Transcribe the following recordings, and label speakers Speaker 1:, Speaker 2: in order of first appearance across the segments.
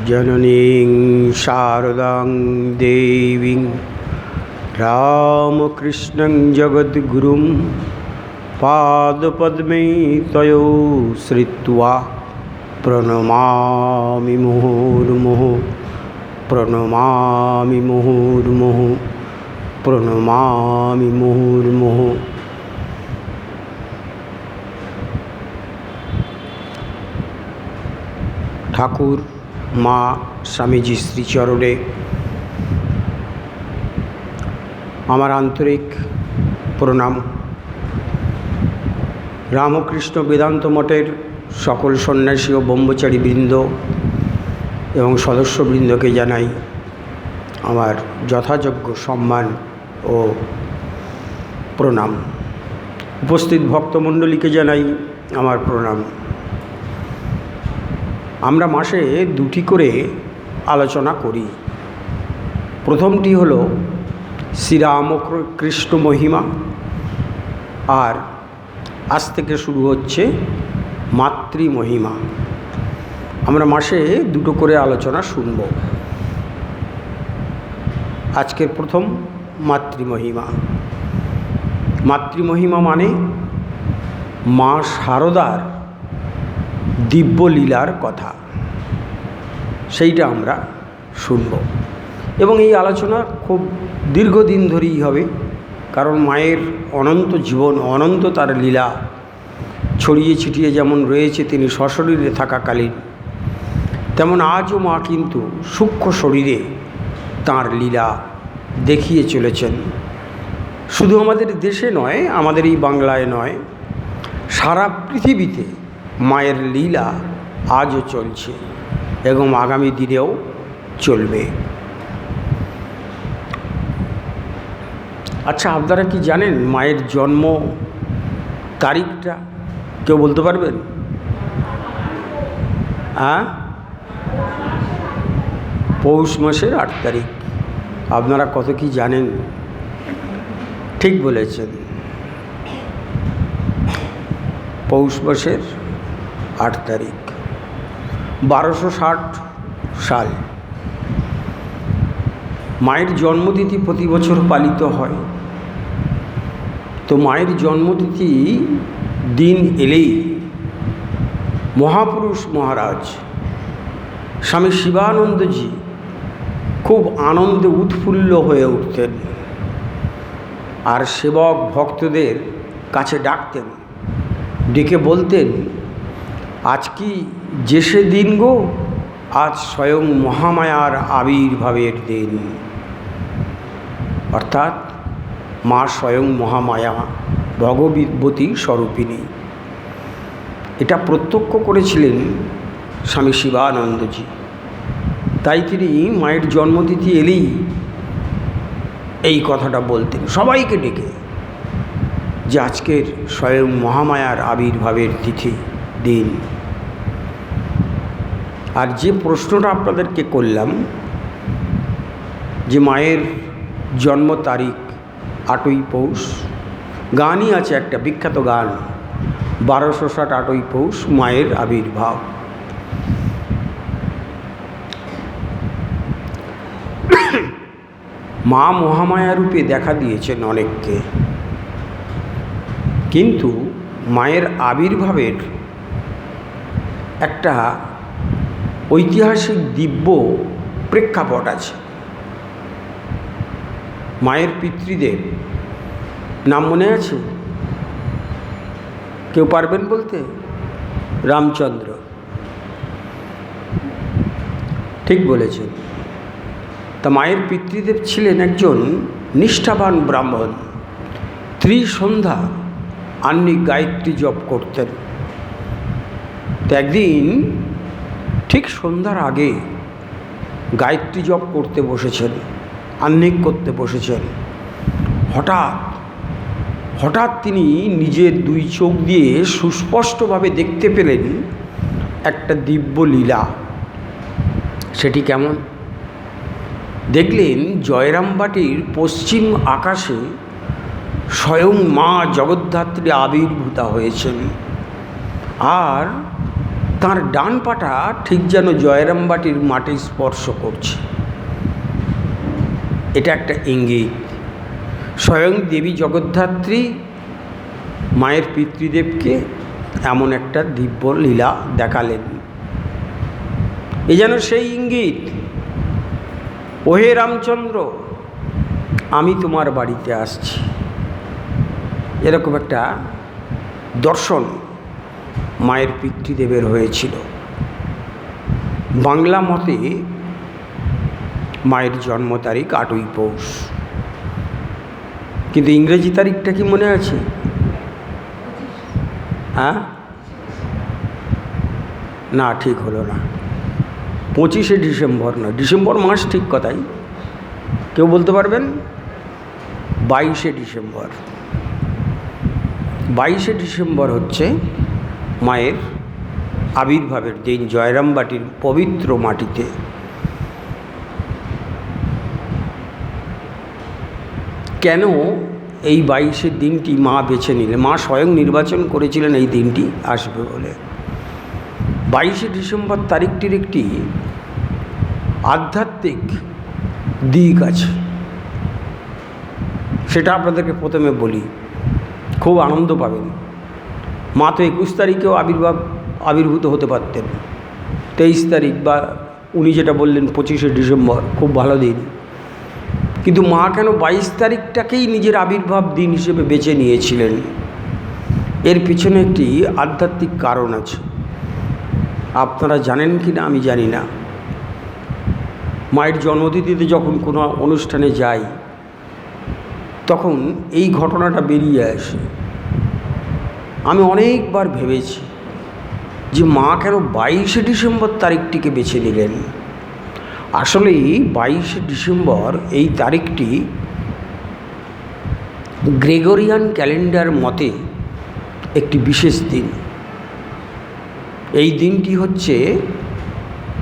Speaker 1: जननीं शारदां देवीं रामकृष्णं जगद्गुरुं पादपद्मे तयो श्रित्वा प्रणमामि मुहुर्मुहुः प्रणमामि मुहुर्मुहुः प्रणमामि मुहुर्मुहुः। ठाकुर মা স্বামীজি শ্রীচরণে আমার আন্তরিক প্রণাম। রামকৃষ্ণ বেদান্ত মঠের সকল সন্ন্যাসী ও ব্রহ্মচারী বৃন্দ এবং সদস্যবৃন্দকে জানাই আমার যথাযোগ্য সম্মান ও প্রণাম। উপস্থিত ভক্তমণ্ডলীকে জানাই আমার প্রণাম। আমরা মাসে দুটি করে আলোচনা করি। প্রথমটি হলো শ্রীরামকৃষ্ণ মহিমা, আর আজ থেকে শুরু হচ্ছে মাতৃমহিমা। আমরা মাসে দুটো করে আলোচনা শুনব। আজকের প্রথম মাতৃমহিমা। মাতৃমহিমা মানে মা শারদার দিব্যলীলার কথা, সেইটা আমরা শুনব। এবং এই আলোচনা খুব দীর্ঘদিন ধরেই হবে, কারণ মায়ের অনন্ত জীবন, অনন্ত তার লীলা ছড়িয়ে ছিটিয়ে যেমন রয়েছে তিনি সশরীরে থাকাকালীন, তেমন আজও মা কিন্তু সূক্ষ্ম শরীরে তাঁর লীলা দেখিয়ে চলেছেন। শুধু আমাদের দেশে নয়, আমাদের এই বাংলায় নয়, সারা পৃথিবীতে মায়ের লীলা আজও চলছে এবং আগামী দিনেও চলবে। আচ্ছা, আপনারা কি জানেন মায়ের জন্ম তারিখটা? কেউ বলতে পারবেন? পৌষ মাসের 8 তারিখ। আপনারা কত কি জানেন? ঠিক বলেছেন, পৌষ মাসের 8 তারিখ, 1260 সাল। মায়ের জন্মতিথি প্রতি বছর পালিত হয়। তো মায়ের জন্মতিথি দিন এলেই মহাপুরুষ মহারাজ স্বামী শিবানন্দজি খুব আনন্দে উৎফুল্ল হয়ে উঠতেন, আর সেবক ভক্তদের কাছে ডাকতেন, ডেকে বলতেন, আজ কি যে সে দিন গো, আজ স্বয়ং মহামায়ার আবির্ভাবের দিন। অর্থাৎ মা স্বয়ং মহামায়া, ভগবতী স্বরূপিণী। এটা প্রত্যক্ষ করেছিলেন স্বামী শিবানন্দজি। তাই তিনি মায়ের জন্মতিথি এলেই এই কথাটা বলতেন সবাইকে ডেকে, যে আজকের স্বয়ং মহামায়ার আবির্ভাবের তিথি, দিন। আর যে প্রশ্নটা আপনাদেরকে করলাম, যে মায়ের জন্ম তারিখ 8ই পৌষ, গানই আছে একটা বিখ্যাত গান, 1260 8ই পৌষ মায়ের আবির্ভাব। মা মহামায়া রূপে দেখা দিয়েছেন অনেককে, কিন্তু মায়ের আবির্ভাবের একটা ঐতিহাসিক দিব্য প্রেক্ষাপট আছে। মায়ের পিতৃদেব নাম মনে আছে? কেউ পারবেন বলতে? রামচন্দ্র। ঠিক বলেছেন। তা মায়ের পিতৃদেব ছিলেন একজন নিষ্ঠাবান ব্রাহ্মণ। ত্রিসন্ধ্যা আহ্নিক গায়ত্রী জপ করতেন। তো একদিন ঠিক সন্ধ্যার আগে গায়ত্রী জপ করতে বসেছেন, আহ্নিক করতে বসেছেন। হঠাৎ তিনি নিজের 2 চোখ দিয়ে সুস্পষ্টভাবে দেখতে পেলেন একটা দিব্য লীলা। সেটি কেমন? দেখলেন জয়রামবাটির পশ্চিম আকাশে স্বয়ং মা জগদ্ধাত্রী আবির্ভূতা হয়েছেন, আর তার ডান পাটা ঠিক যেন জয়রামবাটির মাটি স্পর্শ করছে। এটা একটা ইঙ্গিত। স্বয়ং দেবী জগদ্ধাত্রী মায়ের পিতৃদেবকে এমন একটা দিব্য লীলা দেখালেন। এ যেন সেই ইঙ্গিত, ওহে রামচন্দ্র, আমি তোমার বাড়িতে আসছি, এরকম একটা দর্শন মায়ের পিতৃদেবের হয়েছিল। বাংলা মতে মায়ের জন্ম তারিখ 8ই পৌষ, কিন্তু ইংরেজি তারিখটা কি মনে আছে? হ্যাঁ, না, ঠিক হলো না। 25শে ডিসেম্বর নয়, ডিসেম্বর মাস ঠিক কথাই, কেউ বলতে পারবেন? 22শে ডিসেম্বর। 22শে ডিসেম্বর হচ্ছে মায়ের আবির্ভাবের দিন জয়রামবাটির পবিত্র মাটিতে। কেন এই 22শে দিনটি মা বেছে নিলেন? মা স্বয়ং নির্বাচন করেছিলেন এই দিনটি আসবে বলে। 22শে ডিসেম্বর তারিখটির একটি আধ্যাত্মিক দিক আছে, সেটা আপনাদেরকে প্রথমে বলি, খুব আনন্দ পাবেন। মা তো 21 তারিখেও আবির্ভূত হতে পারতেন, 23 তারিখ বা উনি যেটা বললেন 25শে ডিসেম্বর, খুব ভালো দিন। কিন্তু মা কেন 22 তারিখটাকেই নিজের আবির্ভাব দিন হিসেবে বেছে নিয়েছিলেন? এর পিছনে একটি আধ্যাত্মিক কারণ আছে। আপনারা জানেন কি না আমি জানি না। মায়ের জন্মতিথিতে যখন কোনো অনুষ্ঠানে যাই, তখন এই ঘটনাটা বেরিয়ে আসে। আমি অনেকবার ভেবেছি যে মা কেন 22শে ডিসেম্বর তারিখটিকে বেছে নিলেন। আসলে 22শে ডিসেম্বর এই তারিখটি গ্রেগরিয়ান ক্যালেন্ডার মতে একটি বিশেষ দিন। এই দিনটি হচ্ছে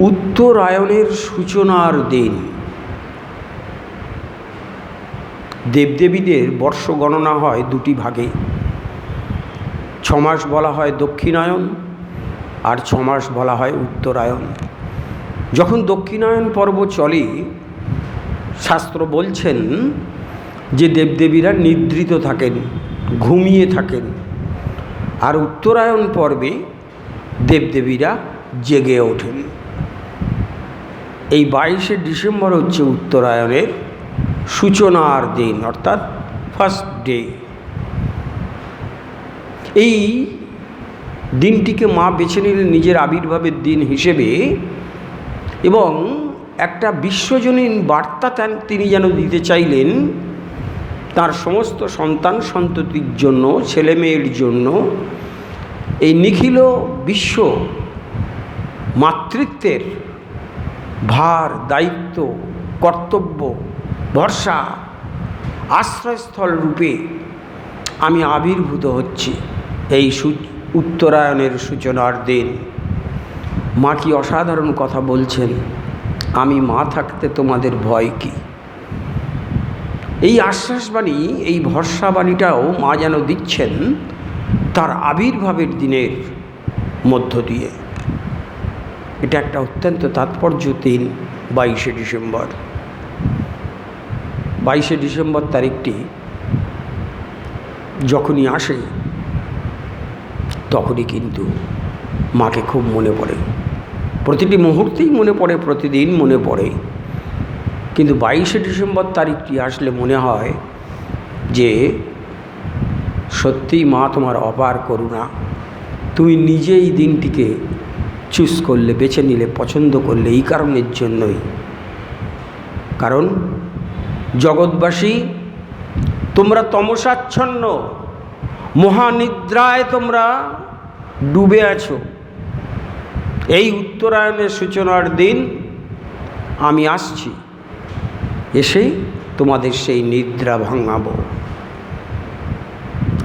Speaker 1: উত্তরায়ণের সূচনার দিন। দেবদেবীদের বর্ষ গণনা হয় দুটি ভাগে, 6 মাস বলা হয় দক্ষিণায়ন আর 6 মাস বলা হয় উত্তরায়ণ। যখন দক্ষিণায়ন পর্ব চলে, শাস্ত্র বলছেন যে দেবদেবীরা নিদ্রিত থাকেন, ঘুমিয়ে থাকেন, আর উত্তরায়ণ পর্বে দেবদেবীরা জেগে ওঠেন। এই 22শে ডিসেম্বর হচ্ছে উত্তরায়ণের সূচনার দিন, অর্থাৎ ফার্স্ট ডে। এই দিনটিকে মা বেছে নিলেন নিজের আবির্ভাবের দিন হিসেবে, এবং একটা বিশ্বজনীন বার্তা তিনি যেন দিতে চাইলেন তার সমস্ত সন্তান সন্ততির জন্য, ছেলে মেয়ের জন্য। এই নিখিল বিশ্ব মাতৃত্বের ভার, দায়িত্ব, কর্তব্য, ভরসা, আশ্রয়স্থল রূপে আমি আবির্ভূত হচ্ছি এই উত্তরায়ণের সূচনার দিন। মা কি অসাধারণ কথা বলছেন, আমি মা থাকতে তোমাদের ভয় কি। এই আশ্বাসবাণী, এই ভরসাবাণীটাও মা যেন দিচ্ছেন তার আবির্ভাবের দিনের মধ্য দিয়ে। এটা একটা অত্যন্ত তাৎপর্য দিন 22শে ডিসেম্বর। 22শে ডিসেম্বর তারিখটি যখনই আসে তখনই কিন্তু মাকে খুব মনে পড়ে, প্রতিটি মুহূর্তেই মনে পড়ে, প্রতিদিন মনে পড়ে। কিন্তু 22শে ডিসেম্বর তারিখটি আসলে মনে হয় যে সত্যিই মা তোমার অপার করুণা, তুমি নিজেই দিনটিকে চুজ করলে, বেছে নিলে, পছন্দ করলে এই কারণের জন্যই। কারণ জগৎবাসী তোমরা তমসাচ্ছন্ন মহানিদ্রায় তোমরা ডুবে আছো। এই উত্তরায়ণের সূচনার দিন আমি আসছি, এসেই তোমাদের সেই নিদ্রা ভাঙাবো।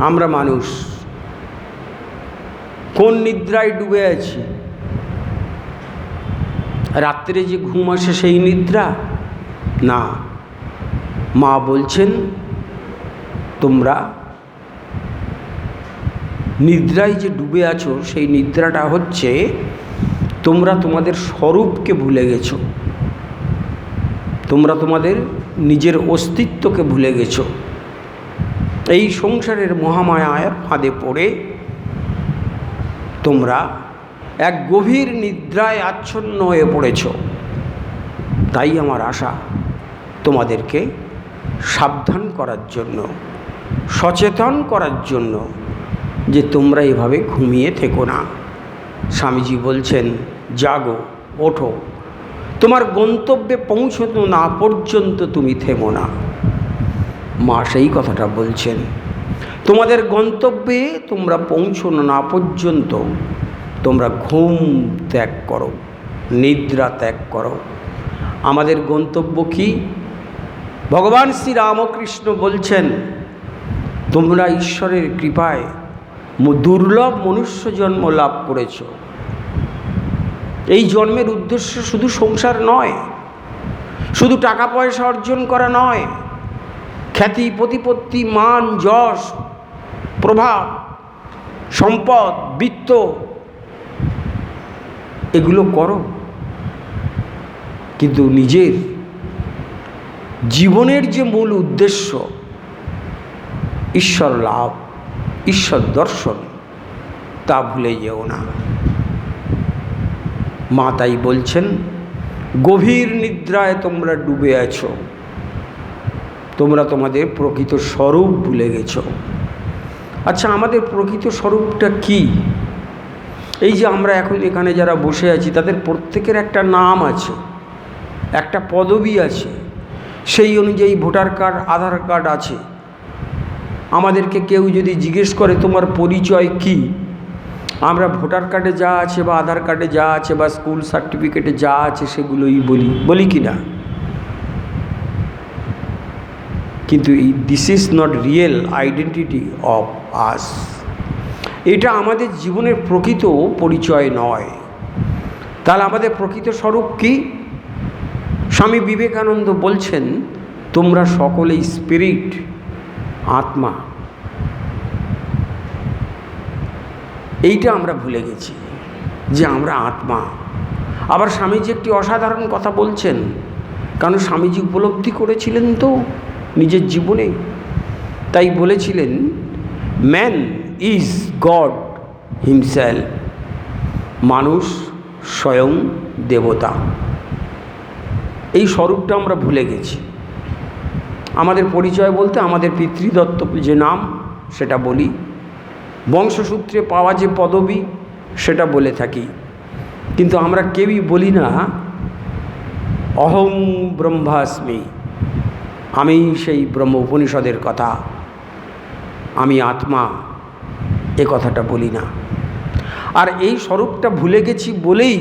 Speaker 1: আমরা মানুষ কোন নিদ্রায় ডুবে আছি? রাত্রে যে ঘুম আসে সেই নিদ্রা না। মা বলছেন তোমরা নিদ্রায় যে ডুবে আছো, সেই নিদ্রাটা হচ্ছে তোমরা তোমাদের স্বরূপকে ভুলে গেছো, তোমরা তোমাদের নিজের অস্তিত্বকে ভুলে গেছো। এই সংসারের মহামায়ার ফাঁদে পড়ে তোমরা এক গভীর নিদ্রায় আচ্ছন্ন হয়ে পড়েছ। তাই আমার আশা তোমাদেরকে সাবধান করার জন্য, সচেতন করার জন্য যে তোমরা এভাবে ঘুমিয়ে থেকো না। স্বামীজি বলছেন, জাগো, ওঠো, তোমার গন্তব্যে পৌঁছানো না পর্যন্ত তুমি থেমো না। মা সেই কথাটা বলছেন, তোমাদের গন্তব্যে তোমরা পৌঁছানো না পর্যন্ত তোমরা ঘুম ত্যাগ করো, নিদ্রা ত্যাগ করো। আমাদের গন্তব্য কি? ভগবান শ্রী রামকৃষ্ণ বলছেন, তোমরা ঈশ্বরের কৃপায় দুর্লভ মনুষ্য জন্ম লাভ করেছ। এই জন্মের উদ্দেশ্য শুধু সংসার নয়, শুধু টাকা পয়সা অর্জন করা নয়, খ্যাতি, প্রতিপত্তি, মান, যশ, প্রভাব, সম্পদ, বিত্ত, এগুলো করো, কিন্তু নিজের জীবনের যে মূল উদ্দেশ্য ঈশ্বর লাভ, ঈশ্বর দর্শন, তা ভুলে যেও না। মা তাই বলছেন, গভীর নিদ্রায় তোমরা ডুবে আছো, তোমরা তোমাদের প্রকৃত স্বরূপ ভুলে গেছো। আচ্ছা, আমাদের প্রকৃত স্বরূপটা কি? এই যে আমরা এখন এখানে যারা বসে আছি, তাদের প্রত্যেকের একটা নাম আছে, একটা পদবি আছে, সেই অনুযায়ী ভোটার কার্ড, আধার কার্ড আছে। আমাদেরকে কেউ যদি জিজ্ঞেস করে তোমার পরিচয় কি, আমরা ভোটার কার্ডে যা আছে বা আধার কার্ডে যা আছে বা স্কুল সার্টিফিকেটে যা আছে সেগুলোই বলি কি না? কিন্তু this is not real identity of us. এটা আমাদের জীবনের প্রকৃত পরিচয় নয়। তাহলে আমাদের প্রকৃত স্বরূপ কি? স্বামী বিবেকানন্দ বলছেন, তোমরা সকলেই স্পিরিট, আত্মা। এইটা আমরা ভুলে গেছি যে আমরা আত্মা। আবার স্বামীজি একটি অসাধারণ কথা বলছেন, কারণ স্বামীজি উপলব্ধি করেছিলেন তো নিজের জীবনে, তাই বলেছিলেন, ম্যান ইজ গড হিমসেলফ, মানুষ স্বয়ং দেবতা। এই স্বরূপটা আমরা ভুলে গেছি। আমাদের পরিচয় বলতে আমাদের পিতৃদত্ত যে নাম সেটা বলি, বংশসূত্রে পাওয়া যে পদবি সেটা বলে থাকি, কিন্তু আমরা কেউই বলি না অহং ব্রহ্মাস্মি, আমি সেই ব্রহ্ম উপনিষদের কথা, আমি আত্মা, এ কথাটা বলি না। আর এই স্বরূপটা ভুলে গেছি বলেই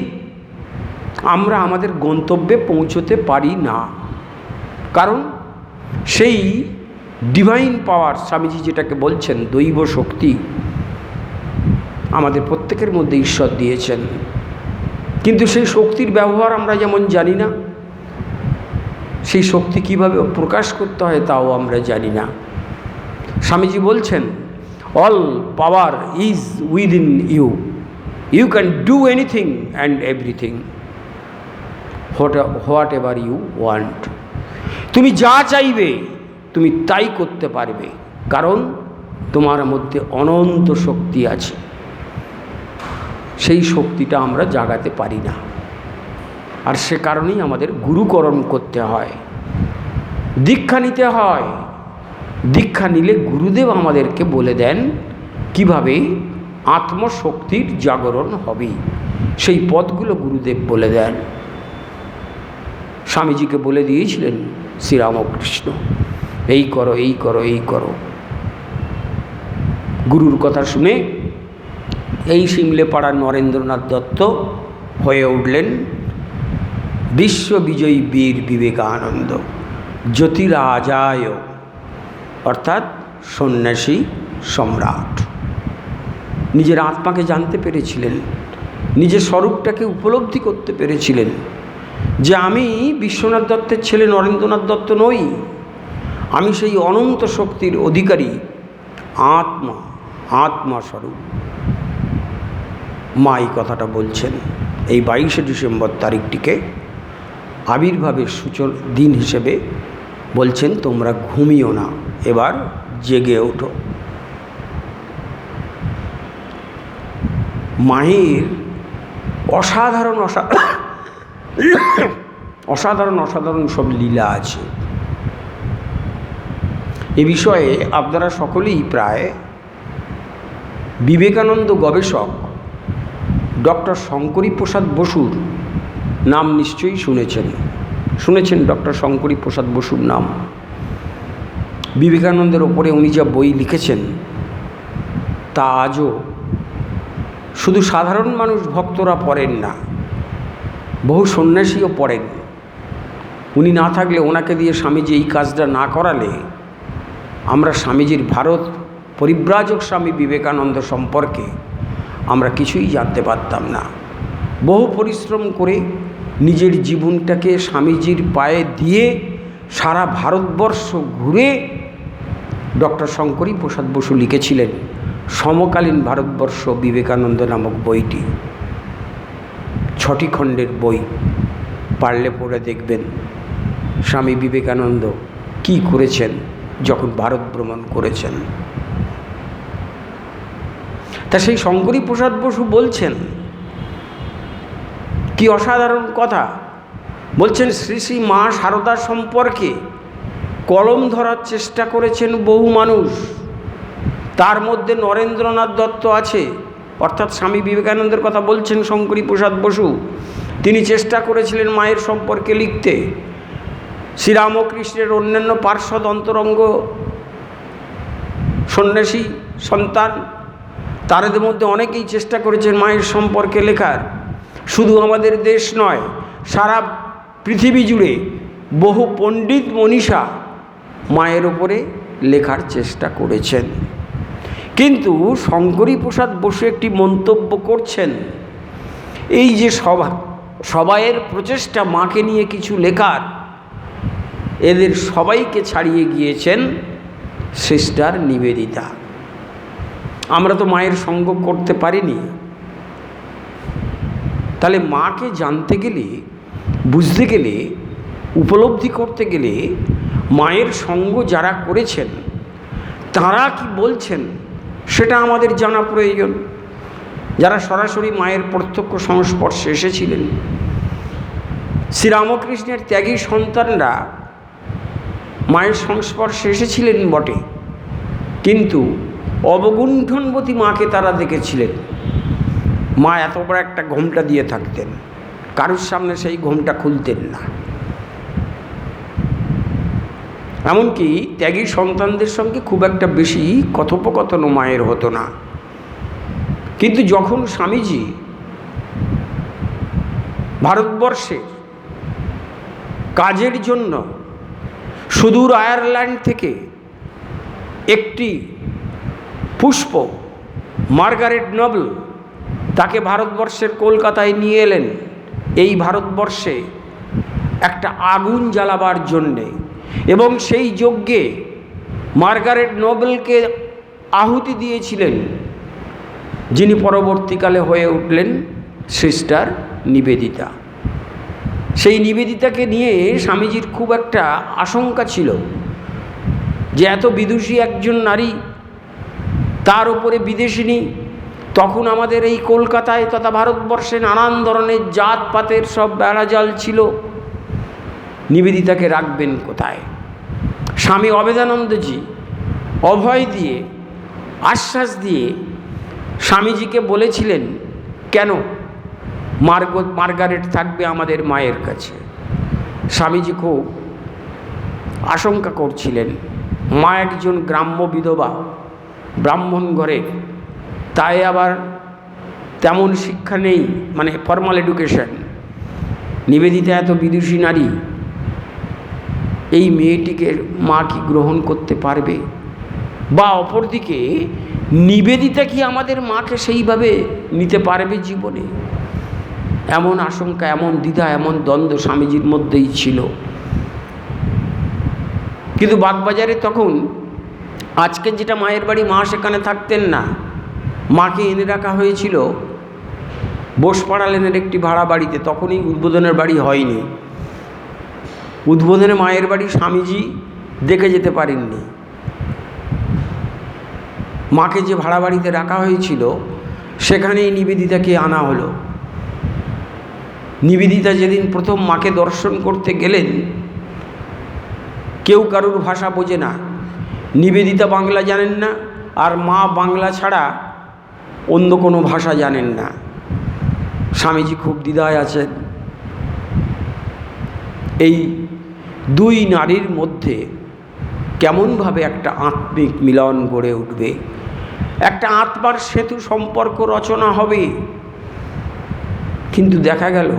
Speaker 1: আমরা আমাদের গন্তব্যে পৌঁছতে পারি না। কারণ সেই ডিভাইন পাওয়ার, স্বামীজি যেটাকে বলছেন দৈব শক্তি, আমাদের প্রত্যেকের মধ্যে ঈশ্বর দিয়েছেন, কিন্তু সেই শক্তির ব্যবহার আমরা যেমন জানি না, সেই শক্তি কীভাবে প্রকাশ করতে হয় তাও আমরা জানি না। স্বামীজি বলছেন, all power is within you, you can do anything and everything whatever you want. তুমি যা চাইবে তুমি তাই করতে পারবে, কারণ তোমার মধ্যে অনন্ত শক্তি আছে। সেই শক্তিটা আমরা জাগাতে পারি না, আর সে কারণেই আমাদের গুরুকরণ করতে হয়, দীক্ষা নিতে হয়। দীক্ষা নিলে গুরুদেব আমাদেরকে বলে দেন কিভাবে আত্মশক্তির জাগরণ হবে, সেই পথগুলো গুরুদেব বলে দেন। স্বামীজিকে বলে দিয়েছিলেন শ্রীরামকৃষ্ণ, এই করো, এই করো, এই করো। গুরুর কথা শুনে এই সিমলেপাড়ার নরেন্দ্রনাথ দত্ত হয়ে উঠলেন বিশ্ববিজয়ী বীর বিবেকানন্দ, জ্যোতিরাজায়, অর্থাৎ সন্ন্যাসী সম্রাট। নিজের আত্মাকে জানতে পেরেছিলেন, নিজের স্বরূপটাকে উপলব্ধি করতে পেরেছিলেন যে আমি বিশ্বনাথ দত্তের ছেলে নরেন্দ্রনাথ দত্ত নই, আমি সেই অনন্ত শক্তির অধিকারী আত্মা, আত্মা স্বরূপ। মা এই কথাটা বলছেন। এই 22শে ডিসেম্বর তারিখটিকে আবির্ভাবের দিন হিসেবে বলছেন তোমরা ঘুমিও না, এবার জেগে ওঠো। মায়ের অসাধারণ অসাধারণ সব লীলা আছে। এ বিষয়ে আপনারা সকলেই প্রায় বিবেকানন্দ গবেষক ডক্টর শঙ্করী প্রসাদ বসুর নাম নিশ্চয়ই শুনেছেন ডক্টর শঙ্করী প্রসাদ বসুর নাম। বিবেকানন্দের ওপরে উনি যা বই লিখেছেন তা আজও শুধু সাধারণ মানুষ ভক্তরা পড়েন না, বহু সন্ন্যাসীও পড়েন। উনি না থাকলে, ওনাকে দিয়ে স্বামীজি এই কাজটা না করালে আমরা স্বামীজির ভারত পরিব্রাজক স্বামী বিবেকানন্দ সম্পর্কে আমরা কিছুই জানতে পারতাম না। বহু পরিশ্রম করে নিজের জীবনটাকে স্বামীজির পায়ে দিয়ে সারা ভারতবর্ষ ঘুরে ডক্টর শঙ্করী প্রসাদ বসু লিখেছিলেন সমকালীন ভারতবর্ষ বিবেকানন্দ নামক বইটি। 6টি খণ্ডের বই, পারলে পড়ে দেখবেন স্বামী বিবেকানন্দ কি করেছেন যখন ভারত ভ্রমণ করেছেন। তা সেই শঙ্করী প্রসাদ বসু বলছেন কি অসাধারণ কথা, বলছেন শ্রী শ্রী মা সারদা সম্পর্কে কলম ধরার চেষ্টা করেছেন বহু মানুষ, তার মধ্যে নরেন্দ্রনাথ দত্ত আছে। অর্থাৎ স্বামী বিবেকানন্দের কথা বলছেন শঙ্করী প্রসাদ বসু। তিনি চেষ্টা করেছিলেন মায়ের সম্পর্কে লিখতে। শ্রীরামকৃষ্ণের অন্যান্য পার্শ্বদ অন্তরঙ্গ সন্ন্যাসী সন্তান, তাদের মধ্যে অনেকেই চেষ্টা করেছেন মায়ের সম্পর্কে লেখার। শুধু আমাদের দেশ নয়, সারা পৃথিবী জুড়ে বহু পণ্ডিত মনীষা মায়ের ওপরে লেখার চেষ্টা করেছেন। কিন্তু শঙ্করী প্রসাদ বসু একটি মন্তব্য করছেন, এই যে সবাইয়ের প্রচেষ্টা মাকে নিয়ে কিছু লেখার, এদের সবাইকে ছাড়িয়ে গিয়েছেন সিস্টার নিবেদিতা। আমরা তো মায়ের সঙ্গ করতে পারিনি। তাহলে মাকে জানতে গেলে, বুঝতে গেলে, উপলব্ধি করতে গেলে মায়ের সঙ্গ যারা করেছেন তারা কি বলছেন সেটা আমাদের জানা প্রয়োজন। যারা সরাসরি মায়ের প্রত্যক্ষ সংস্পর্শে এসেছিলেন। শ্রীরামকৃষ্ণের ত্যাগী সন্তানরা মায়ের সংস্পর্শে এসেছিলেন বটে, কিন্তু অবগুণ্ঠনবতী মাকে তারা দেখেছিলেন। মা এত বড় একটা ঘোমটা দিয়ে থাকতেন, কারুর সামনে সেই ঘোমটা খুলতেন না। এমনকি ত্যাগী সন্তানদের সঙ্গে খুব একটা বেশি কথোপকথনও মায়ের হতো না। কিন্তু যখন স্বামীজি ভারতবর্ষে কাজের জন্য সুদূর আয়ারল্যান্ড থেকে একটি পুষ্প মার্গারেট নবল তাকে ভারতবর্ষের কলকাতায় নিয়ে এলেন এই ভারতবর্ষে একটা আগুন জ্বালাবার জন্যে, এবং সেই যজ্ঞে মার্গারেট নবলকে আহুতি দিয়েছিলেন যিনি পরবর্তীকালে হয়ে উঠলেন সিস্টার নিবেদিতা। সেই নিবেদিতাকে নিয়ে স্বামীজির খুব একটা আশঙ্কা ছিল যে এত বিদুষী একজন নারী, তার উপরে বিদেশিনী। তখন আমাদের এই কলকাতায় তথা ভারতবর্ষে নানান ধরনের জাতপাতের সব বেড়াজাল ছিল, নিবেদিতাকে রাখবেন কোথায়? স্বামী অবেদানন্দজি অভয় দিয়ে, আশ্বাস দিয়ে স্বামীজিকে বলেছিলেন, কেন মার্গারেট থাকবে আমাদের মায়ের কাছে। স্বামীজি খুব আশঙ্কা করছিলেন, মা একজন গ্রাম্য বিধবা, ব্রাহ্মণ ঘরের, তাই আবার তেমন শিক্ষা নেই, মানে ফর্মাল এডুকেশন। নিবেদিতা এত বিদুষী নারী, এই মেয়েটিকে মা কি গ্রহণ করতে পারবে? বা অপরদিকে নিবেদিতা কি আমাদের মাকে সেইভাবে নিতে পারবে জীবনে? এমন আশঙ্কা, এমন দ্বিধা, এমন দ্বন্দ্ব স্বামীজির মধ্যেই ছিল। কিন্তু বাগবাজারে তখন আজকে যেটা মায়ের বাড়ি, মা সেখানে থাকতেন না। মাকে এনে রাখা হয়েছিল বোসপাড়া লেনের একটি ভাড়া বাড়িতে, তখনই উদ্বোধনের বাড়ি হয়নি। উদ্বোধনে মায়ের বাড়ি স্বামীজি দেখে যেতে পারেননি। মাকে যে ভাড়া বাড়িতে রাখা হয়েছিল সেখানেই নিবেদিতাকে আনা হলো। নিবেদিতা যেদিন প্রথম মাকে দর্শন করতে গেলেন, কেউ কারুর ভাষা বোঝে না। নিবেদিতা বাংলা জানেন না, আর মা বাংলা ছাড়া অন্য কোনো ভাষা জানেন না। স্বামীজি খুব দ্বিধায় আছেন। এই দুই নারীর মধ্যে কেমনভাবে একটা আত্মিক মিলন গড়ে উঠবে, একটা আত্মার সেতু সম্পর্ক রচনা হবে। কিন্তু দেখা গেল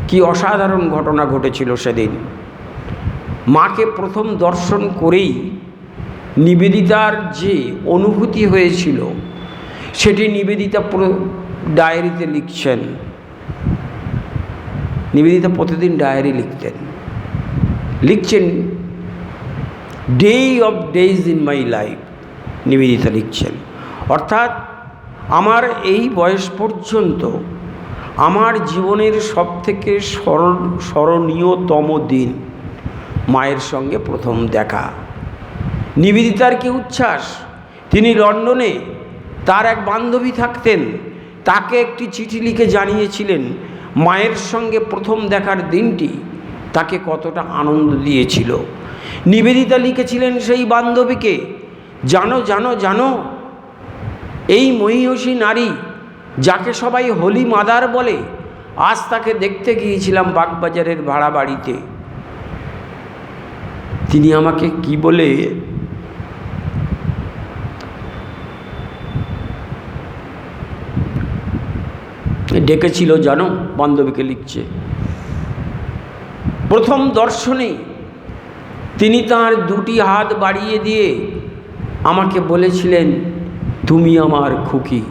Speaker 1: কি অসাধারণ ঘটনা ঘটেছিল সেদিন। মাকে প্রথম দর্শন করেই নিবেদিতার যে অনুভূতি হয়েছিল সেটি নিবেদিতা ডায়েরিতে লিখছেন। নিবেদিতা প্রতিদিন ডায়েরি লিখছেন day of days in my life. Nivedita লিখছেন, অর্থাৎ আমার এই বয়স পর্যন্ত আমার জীবনের সবথেকে স্মরণীয়তম দিন মায়ের সঙ্গে প্রথম দেখা। নিবেদিতার কি উচ্ছ্বাস! তিনি লন্ডনে তার এক বান্ধবী থাকতেন, তাকে একটি চিঠি লিখে জানিয়েছিলেন মায়ের সঙ্গে প্রথম দেখার দিনটি তাকে কতটা আনন্দ দিয়েছিল। নিবেদিতা লিখেছিলেন সেই বান্ধবীকে, জানো জানো জানো, এই মহিষী নারী যাকে সবাই হোলি মাদার বলে, আজ তাকে দেখতে গিয়েছিলাম বাগবাজারের ভাড়া বাড়িতে। তিনি আমাকে কি বলে ডেকেছিল জানো? বান্ধবীকে লিখছে, প্রথম দর্শনে তিনি তার দুটি হাত বাড়িয়ে দিয়ে আমাকে বলেছিলেন, তুমি আমার খুকি,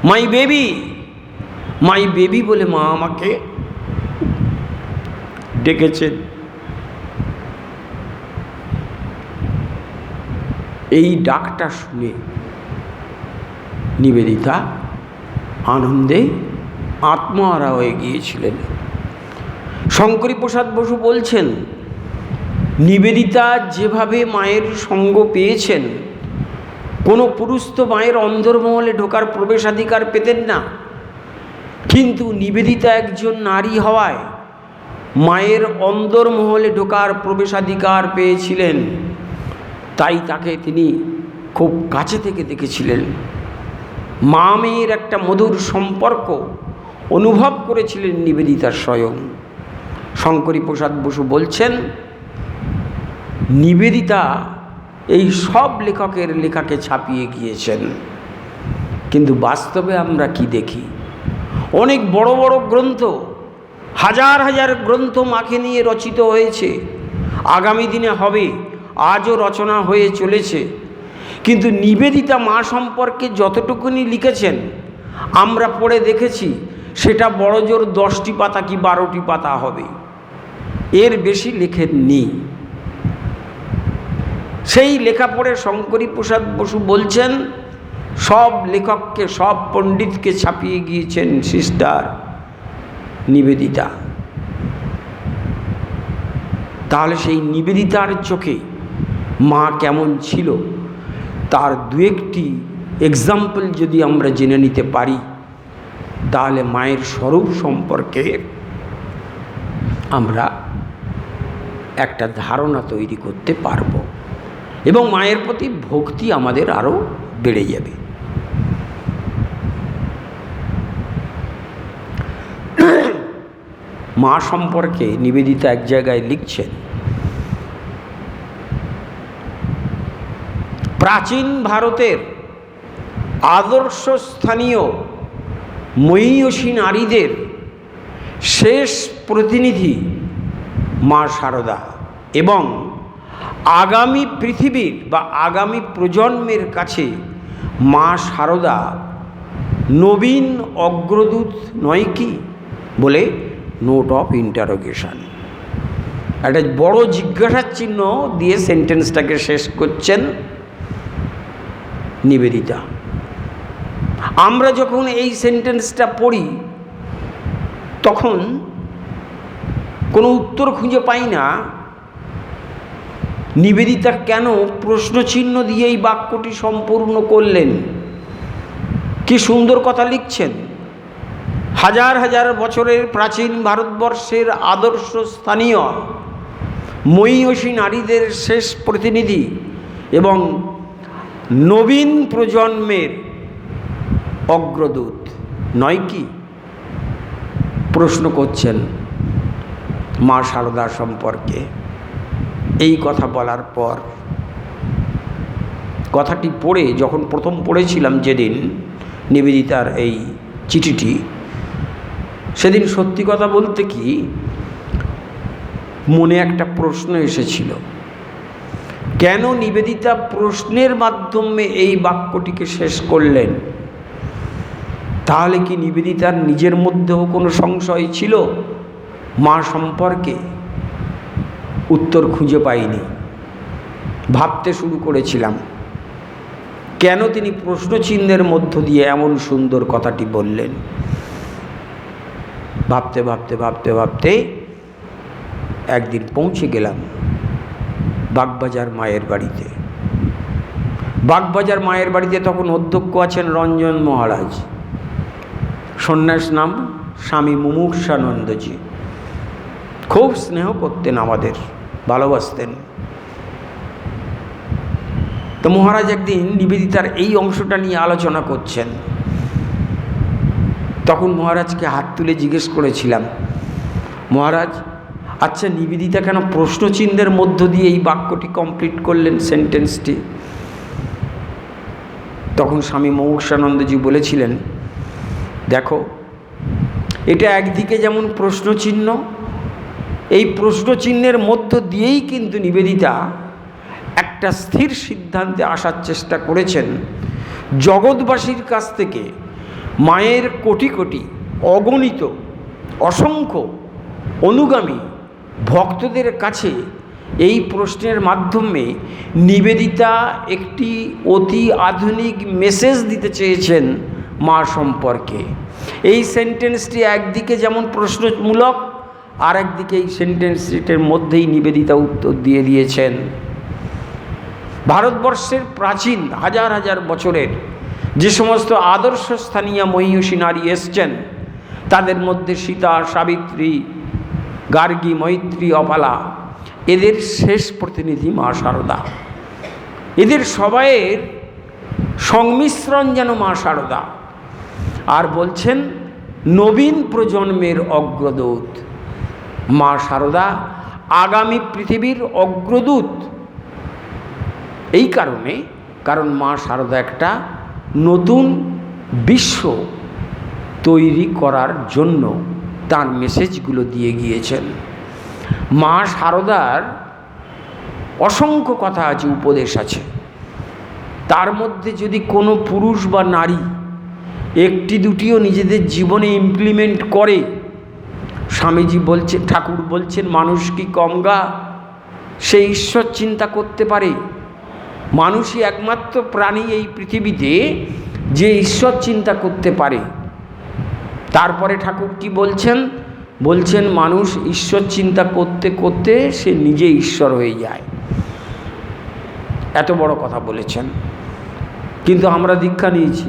Speaker 1: মাই বেবি, মাই বেবি বলে মা আমাকে ডেকেছেন। এই ডাকটা শুনে নিবেদিতা আনন্দে আত্মহারা হয়ে গিয়েছিলেন। শঙ্করীপ্রসাদ বসু বলছেন, নিবেদিতা যেভাবে মায়ের সঙ্গ পেয়েছেন, কোনো পুরুষ তো মায়ের অন্দরমহলে ঢোকার প্রবেশাধিকার পেতেন না, কিন্তু নিবেদিতা একজন নারী হওয়ায় মায়ের অন্দরমহলে ঢোকার প্রবেশাধিকার পেয়েছিলেন। তাই তাকে তিনি খুব কাছে থেকে দেখেছিলেন। মা মেয়ের একটা মধুর সম্পর্ক অনুভব করেছিলেন নিবেদিতার স্বয়ং। শঙ্করীপ্রসাদ বসু বলছেন, নিবেদিতা এই সব লেখকের লেখাকে ছাপিয়ে গিয়েছেন। কিন্তু বাস্তবে আমরা কি দেখি? অনেক বড় বড় গ্রন্থ, হাজার হাজার গ্রন্থ মাকে নিয়ে রচিত হয়েছে, আগামী দিনে হবে, আজও রচনা হয়ে চলেছে। কিন্তু নিবেদিতা মা সম্পর্কে যতটুকুনি লিখেছেন আমরা পড়ে দেখেছি, সেটা বড় জোর 10টি পাতা কি 12টি পাতা হবে, এর বেশি লেখেননি। সেই লেখা পড়ে শঙ্করীপ্রসাদ বসু বলছেন, সব লেখককে, সব পণ্ডিতকে ছাপিয়ে গিয়েছেন সিস্টার নিবেদিতা। তাহলে সেই নিবেদিতার চোখে মা কেমন ছিল তার দু একটি এক্সাম্পল যদি আমরা জেনে নিতে পারি, তাহলে মায়ের স্বরূপ সম্পর্কে আমরা একটা ধারণা তৈরি করতে পারব এবং মায়ের প্রতি ভক্তি আমাদের আরও বেড়ে যাবে। মা সম্পর্কে নিবেদিতা এক জায়গায় লিখছেন, প্রাচীন ভারতের আদর্শস্থানীয় মহীয়সী নারীদের শেষ প্রতিনিধি মা শারদা এবং আগামী পৃথিবীর বা আগামী প্রজন্মের কাছে মা শারদা নবীন অগ্রদূত নয় কি বলে নোট অফ ইন্টারোগেশন, একটা বড় জিজ্ঞাসার চিহ্ন দিয়ে সেন্টেন্সটাকে শেষ করছেন নিবেদিতা। আমরা যখন এই সেন্টেন্সটা পড়ি তখন কোনো উত্তর খুঁজে পাই না নিবেদিতা কেন প্রশ্নচিহ্ন দিয়ে এই বাক্যটি সম্পূর্ণ করলেন। কি সুন্দর কথা লিখছেন। হাজার হাজার বছরের প্রাচীন ভারতবর্ষের আদর্শ স্থানীয় মহীয়সী নারীদের শেষ প্রতিনিধি এবং নবীন প্রজন্মের অগ্রদূত নয় কি? প্রশ্ন করছেন মা শারদা সম্পর্কে। এই কথা বলার পর কথাটি পড়ে যখন প্রথম পড়েছিলাম যেদিন নিবেদিতার এই চিঠিটি, সেদিন সত্যি কথা বলতে কি মনে একটা প্রশ্ন এসেছিল, কেন নিবেদিতা প্রশ্নের মাধ্যমে এই বাক্যটিকে শেষ করলেন? তাহলে কি নিবেদিতার নিজের মধ্যেও কোনো সংশয় ছিল মা সম্পর্কে? উত্তর খুঁজে পাইনি। ভাবতে শুরু করেছিলাম কেন তিনি প্রশ্নচিহ্নের মধ্য দিয়ে এমন সুন্দর কথাটি বললেন। ভাবতে ভাবতে ভাবতে ভাবতে একদিন পৌঁছে গেলাম বাগবাজার মায়ের বাড়িতে। বাগবাজার মায়ের বাড়িতে তখন অধ্যক্ষ আছেন রঞ্জন মহারাজ, সন্ন্যাস নাম স্বামী মুমূর্ষানন্দজি। খুব স্নেহ করতেন, আমাদের ভালোবাসতেন। তো মহারাজ একদিন নিবেদিতার এই অংশটা নিয়ে আলোচনা করছেন। তখন মহারাজকে হাত তুলে জিজ্ঞেস করেছিলাম, মহারাজ আচ্ছা নিবেদিতা কেন প্রশ্নচিহ্নের মধ্য দিয়ে এই বাক্যটি কমপ্লিট করলেন, সেন্টেন্সটি? তখন স্বামী মুমূর্ষানন্দজি বলেছিলেন, দেখো এটা একদিকে যেমন প্রশ্নচিহ্ন, এই প্রশ্নচিহ্নের মধ্য দিয়েই কিন্তু নিবেদিতা একটা স্থির সিদ্ধান্তে আসার চেষ্টা করেছেন। জগৎবাসীর কাছ থেকে মায়ের কোটি কোটি অগণিত অসংখ্য অনুগামী ভক্তদের কাছে এই প্রশ্নের মাধ্যমে নিবেদিতা একটি অতি আধুনিক মেসেজ দিতে চেয়েছেন মা সম্পর্কে। এই সেন্টেন্সটি একদিকে যেমন প্রশ্নমূলক, আর একদিকে এই সেন্টেন্সটির মধ্যেই নিবেদিতা উত্তর দিয়ে দিয়েছেন। ভারতবর্ষের প্রাচীন হাজার হাজার বছরের যে সমস্ত আদর্শ স্থানীয় মহীয়সী নারী এসছেন, তাদের মধ্যে সীতা, সাবিত্রী, গার্গী, মৈত্রী, অপালা, এদের শেষ প্রতিনিধি মা শারদা। এদের সবাইয়ের সংমিশ্রণ যেন মা শারদা। আর বলছেন নবীন প্রজন্মের অগ্রদূত মা শারদা, আগামী পৃথিবীর অগ্রদূত। এই কারণে, কারণ মা শারদা একটা নতুন বিশ্ব তৈরি করার জন্য তার মেসেজগুলো দিয়ে গিয়েছেন। মা শারদার অসংখ্য কথা আছে, উপদেশ আছে। তার মধ্যে যদি কোনো পুরুষ বা নারী একটি দুটিও নিজেদের জীবনে ইমপ্লিমেন্ট করে, স্বামীজি বলছেন, ঠাকুর বলছেন, মানুষ কি কম গা, সে ঈশ্বর চিন্তা করতে পারে। মানুষই একমাত্র প্রাণী এই পৃথিবীতে যে ঈশ্বর চিন্তা করতে পারে। তারপরে ঠাকুর কি বলছেন? বলছেন মানুষ ঈশ্বর চিন্তা করতে করতে সে নিজে ঈশ্বর হয়ে যায়। এত বড় কথা বলেছেন। কিন্তু আমরা দীক্ষা নিয়েছি,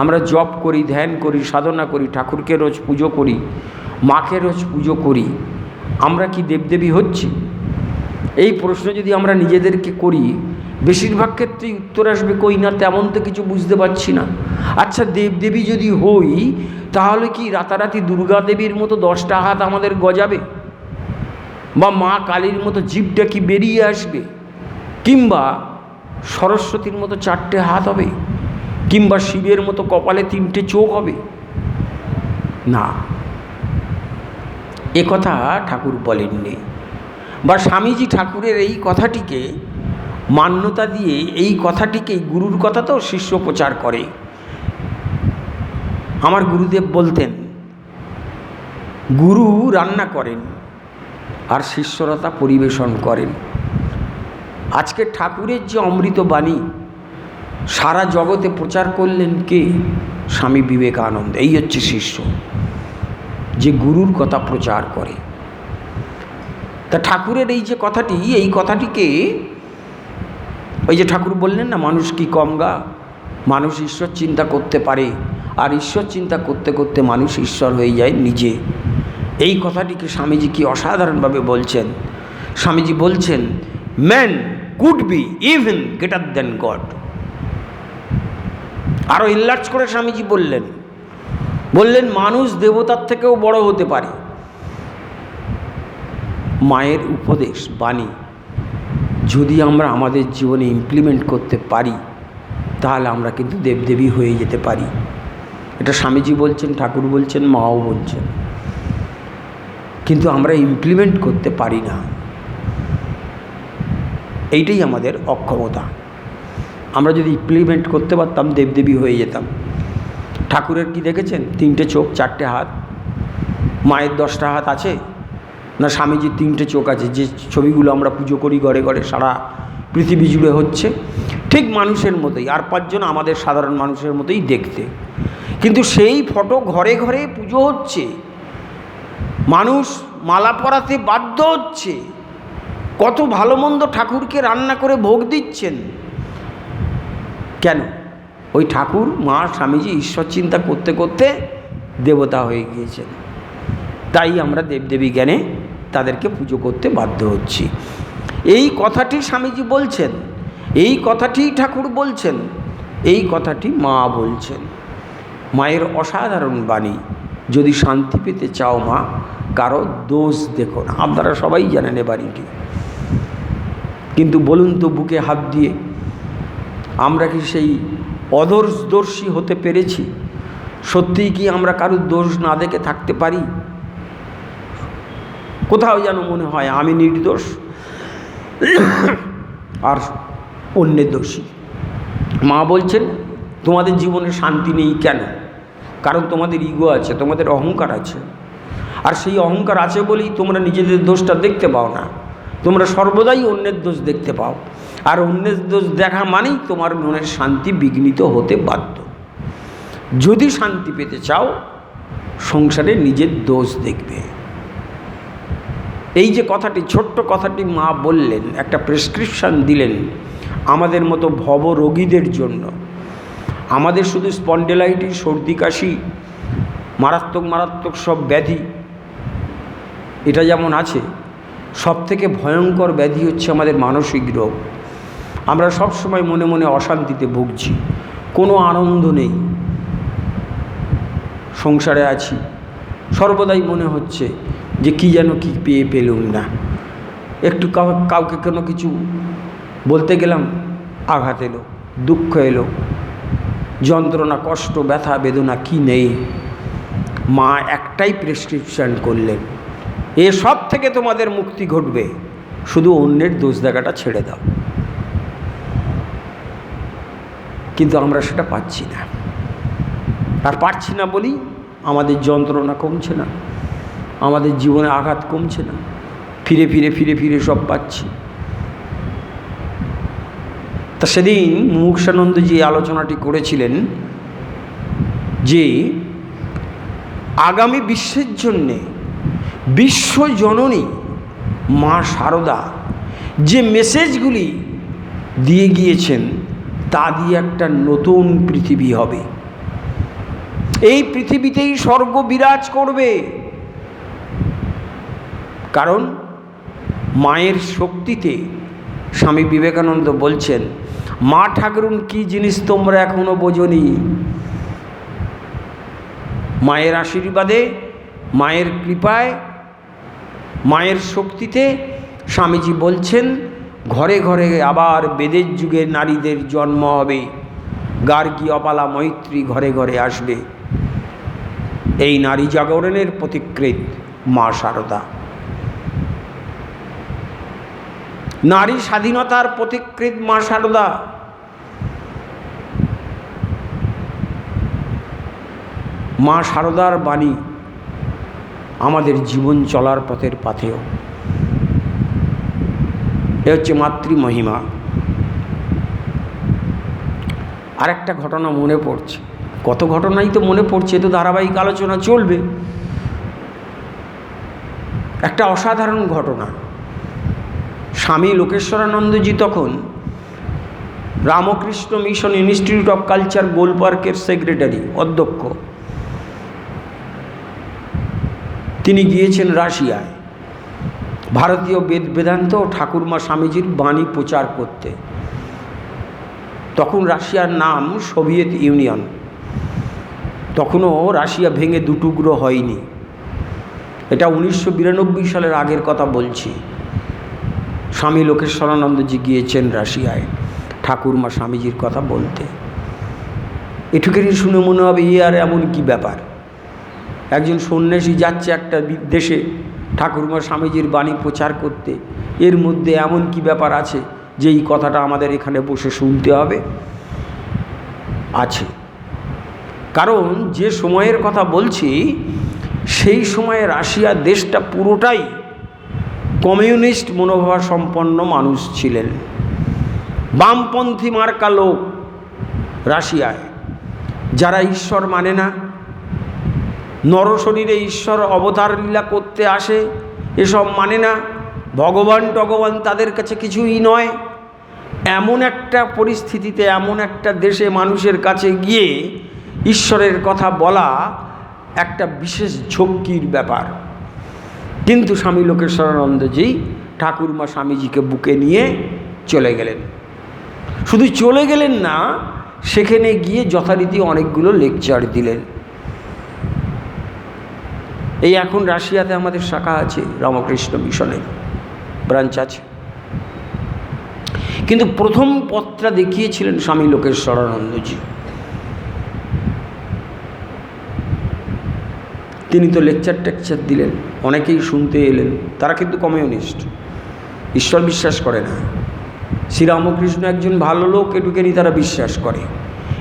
Speaker 1: আমরা জপ করি, ধ্যান করি, সাধনা করি, ঠাকুরকে রোজ পুজো করি, মাকে রোজ পুজো করি। আমরা কি দেবদেবী হচ্ছি? এই প্রশ্ন যদি আমরা নিজেদেরকে করি, বেশিরভাগ ক্ষেত্রেই উত্তর আসবে কই না, তেমন তো কিছু বুঝতে পারছি না। আচ্ছা দেবদেবী যদি হই, তাহলে কি রাতারাতি দুর্গা দেবীর মতো 10টা হাত আমাদের গজাবে? বা মা কালীর মতো জিভটা কি বেরিয়ে আসবে? কিংবা সরস্বতীর মতো 4টে হাত হবে? কিংবা শিবের মতো কপালে 3টে চোখ হবে? না, এ কথা ঠাকুর বলেননি। বা স্বামীজি ঠাকুরের এই কথাটিকে মান্যতা দিয়ে, এই কথাটিকেই, গুরুর কথা তো শিষ্য প্রচার করে। আমার গুরুদেব বলতেন, গুরু রান্না করেন আর শিষ্যরা তা পরিবেশন করেন। আজকে ঠাকুরের যে অমৃত বাণী সারা জগতে প্রচার করলেন কে? স্বামী বিবেকানন্দ। এই হচ্ছে শিষ্য, যে গুরুর কথা প্রচার করে। তা ঠাকুরের এই যে কথাটি, এই কথাটিকে ওই যে ঠাকুর বললেন না, মানুষ কি কম গা, মানুষ ঈশ্বর চিন্তা করতে পারে, আর ঈশ্বর চিন্তা করতে করতে মানুষ ঈশ্বর হয়ে যায় নিজে। এই কথাটিকে স্বামীজি কি অসাধারণভাবে বলছেন। স্বামীজি বলছেন, man could be even greater than god. আরও ইনলার্জ করে স্বামীজি বললেন মানুষ দেবতার থেকেও বড় হতে পারে। মায়ের উপদেশ বাণী যদি আমরা আমাদের জীবনে ইমপ্লিমেন্ট করতে পারি, তাহলে আমরা কিন্তু দেবদেবী হয়ে যেতে পারি। এটা স্বামীজি বলছেন, ঠাকুর বলছেন, মাও বলছেন, কিন্তু আমরা ইমপ্লিমেন্ট করতে পারি না। এইটাই আমাদের অক্ষমতা। আমরা যদি ইমপ্লিমেন্ট করতে পারতাম, দেবদেবী হয়ে যেতাম। ঠাকুরের কি দেখেছেন? 3টে চোখ, 4টে হাত। মায়ের 10টা হাত আছে না? স্বামীজির 3টে চোখ আছে। যে ছবিগুলো আমরা পুজো করি ঘরে ঘরে, সারা পৃথিবী জুড়ে হচ্ছে, ঠিক মানুষের মতোই, আর 5 জন আমাদের সাধারণ মানুষের মতোই দেখতে। কিন্তু সেই ফটো ঘরে ঘরে পুজো হচ্ছে, মানুষ মালা পরাতে বাধ্য হচ্ছে, কত ভালো মন্দ ঠাকুরকে রান্না করে ভোগ দিচ্ছেন। কেন? ওই ঠাকুর, মা, স্বামীজি ঈশ্বর চিন্তা করতে করতে দেবতা হয়ে গিয়েছেন। তাই আমরা দেবদেবী জ্ঞানে তাদেরকে পুজো করতে বাধ্য হচ্ছি। এই কথাটি স্বামীজি বলছেন, এই কথাটি ঠাকুর বলছেন, এই কথাটি মা বলছেন। মায়ের অসাধারণ বাণী। যদি শান্তি পেতে চাও মা, কারো দোষ দেখো না। আপনারা সবাই জানেন এ বাণীটি, কিন্তু বলুন তো, বুকে হাত দিয়ে আমরা কি সেই অদর্শদর্শী হতে পেরেছি? সত্যিই কি আমরা কারোর দোষ না দেখে থাকতে পারি? কোথাও যেন মনে হয় আমি নির্দোষ আর অন্যের দোষী। মা বলছেন, তোমাদের জীবনে শান্তি নেই কেন? কারণ তোমাদের ইগো আছে, তোমাদের অহংকার আছে। আর সেই অহংকার আছে বলেই তোমরা নিজেদের দোষটা দেখতে পাও না। তোমরা সর্বদাই অন্যের দোষ দেখতে পাও, আর অন্যের দোষ দেখা মানেই তোমার মনের শান্তি বিঘ্নিত হতে বাধ্য। যদি শান্তি পেতে চাও, সংসারে নিজের দোষ দেখবে। এই যে কথাটি, ছোট্ট কথাটি মা বললেন, একটা প্রেসক্রিপশান দিলেন আমাদের মতো ভব রোগীদের জন্য। আমাদের শুধু স্পন্ডেলাইটিস, সর্দি কাশি, মারাত্মক মারাত্মক সব ব্যাধি, এটা যেমন আছে, সব থেকে ভয়ঙ্কর ব্যাধি হচ্ছে আমাদের মানসিক রোগ। আমরা সব সময় মনে মনে অশান্তিতে ভুগছি, কোনো আনন্দ নেই। সংসারে আছি, সর্বদাই মনে হচ্ছে যে কি যেন কি পেয়ে পেলুম না। একটু কাউকে কোনো কিছু বলতে গেলাম, আঘাত এলো, দুঃখ এলো, যন্ত্রণা, কষ্ট, ব্যথা, বেদনা কি নেই। মা একটাই প্রেসক্রিপশান করলেন, এসব থেকে তোমাদের মুক্তি ঘটবে, শুধু অন্যের দোষ দেখাটা ছেড়ে দাও। কিন্তু আমরা সেটা পাচ্ছি না, আর পাচ্ছি না বলেই আমাদের যন্ত্রণা কমছে না, আমাদের জীবনে আঘাত কমছে না, ফিরে ফিরে ফিরে ফিরে সব পাচ্ছি। তা সেদিন মুমুক্ষানন্দজি আলোচনাটি করেছিলেন যে আগামী বিশ্বের জন্যে বিশ্বজননী মা শারদা যে মেসেজগুলি দিয়ে গিয়েছেন, তা দিয়ে একটা নতুন পৃথিবী হবে। এই পৃথিবীতেই স্বর্গ বিরাজ করবে, কারণ মায়ের শক্তিতে। স্বামী বিবেকানন্দ বলছেন, মা ঠাকুরুন কি জিনিস তোমরা এখনো বোঝনি। মায়ের আশীর্বাদে, মায়ের কৃপায়, মায়ের শক্তিতে স্বামীজি বলছেন ঘরে ঘরে আবার বেদের যুগে নারীদের জন্ম হবে, গার্গী, অপালা, মৈত্রী ঘরে ঘরে আসবে। এই নারী জাগরণের প্রতিকৃত মা শারদা, নারী স্বাধীনতার প্রতিকৃত মা শারদা। মা শারদার বাণী আমাদের জীবন চলার পথের পাথেয়। এ হচ্ছে মাতৃমহিমা। আরেকটা ঘটনা মনে পড়ছে, কত ঘটনাই তো মনে পড়ছে, তো ধারাবাহিক আলোচনা চলবে। একটা অসাধারণ ঘটনা, স্বামী লোকেশ্বরানন্দজি তখন Ramakrishna Mission Institute of Culture গোলপার্কের সেক্রেটারি, অধ্যক্ষ। তিনি গিয়েছেন রাশিয়ায় ভারতীয় বেদান্ত ও ঠাকুরমা স্বামীজির বাণী প্রচার করতে। তখন রাশিয়ার নাম সোভিয়েত ইউনিয়ন, তখনও রাশিয়া ভেঙে দুটুকরো হয়নি। এটা 1992 সালের আগের কথা বলছি। স্বামী লোকেশ্বরানন্দজি গিয়েছেন রাশিয়ায় ঠাকুরমা স্বামীজির কথা বলতে। এটুকুনি শুনে মনে হবে আর এমন কি ব্যাপার, একজন সন্ন্যাসী যাচ্ছে একটা দেশে ঠাকুরমা স্বামীজির বাণী প্রচার করতে, এর মধ্যে এমন কি ব্যাপার আছে যে এই কথাটা আমাদের এখানে বসে শুনতে হবে? আছে, কারণ যে সময়ের কথা বলছি সেই সময়ে রাশিয়া দেশটা পুরোটাই কমিউনিস্ট মনোভাব সম্পন্ন মানুষ ছিলেন, বামপন্থী মার্কা লোক রাশিয়ায়, যারা ঈশ্বর মানে না, নরশরীরে ঈশ্বর অবতার লীলা করতে আসে এসব মানে না, ভগবান টগবান তাদের কাছে কিছুই নয়। এমন একটা পরিস্থিতিতে, এমন একটা দেশে মানুষের কাছে গিয়ে ঈশ্বরের কথা বলা একটা বিশেষ ঝক্কির ব্যাপার। কিন্তু স্বামী লোকেশ্বরানন্দজি ঠাকুরমা স্বামীজিকে বুকে নিয়ে চলে গেলেন। শুধু চলে গেলেন না, সেখানে গিয়ে যথারীতি অনেকগুলো লেকচার দিলেন। এই এখন রাশিয়াতে আমাদের শাখা আছে, রামকৃষ্ণ মিশনের ব্রাঞ্চ আছে। কিন্তু প্রথম পথটা দেখিয়েছিলেন স্বামী লোকেশ্বরানন্দজি। তিনি তো লেকচার টেকচার দিলেন, অনেকেই শুনতে এলেন। তারা কিন্তু কমিউনিস্ট, ঈশ্বর বিশ্বাস করে না। শ্রীরামকৃষ্ণ একজন ভালো লোক, এটুকুনি তারা বিশ্বাস করে।